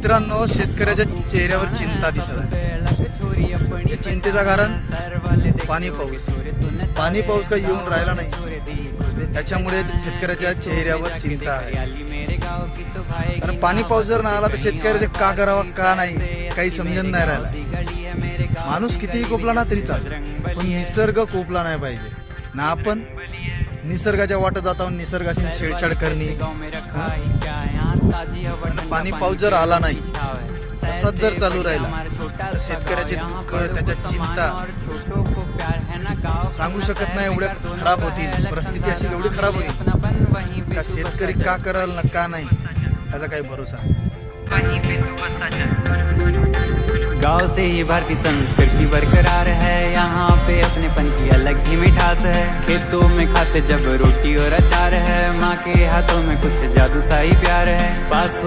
मित्रांनो, शेतकऱ्याच्या चेहऱ्यावर चिंता दिसत आहे. या चिंतेचं कारण पाणी पाऊस काही येऊन राहिला नाही. त्याच्यामुळे शेतकऱ्याच्या चेहऱ्यावर चिंता आहे. कारण पाणी पाऊस जर नाही आला तर शेतकऱ्याचे का करावं का नाही काही समजून नाही राहिला. माणूस कितीही कोपला ना तरी चालेल, पण निसर्ग कोपला नाही पाहिजे ना. आपण निसर्गाच्या वाटत जाता निसर्गाशी छेडछाड करणे. पाणी पाऊस जर आला नाही तसंच जर चालू राहिला तर शेतकऱ्याचे दुःख त्याच्या चिंता सांगू शकत नाही. एवढ्या खराब होतील, परिस्थिती अशी एवढी खराब होईल का शेतकरी का कराल ना का नाही त्याचा काही भरोसा नाही. गांव से ही भारतीय संस्कृति बरकरार है, यहाँ पे अपनेपन की अलग ही मिठास है. खेतों में खाते जब रोटी और अचार है, माँ के हाथों में कुछ जादू सा ही प्यार है. पास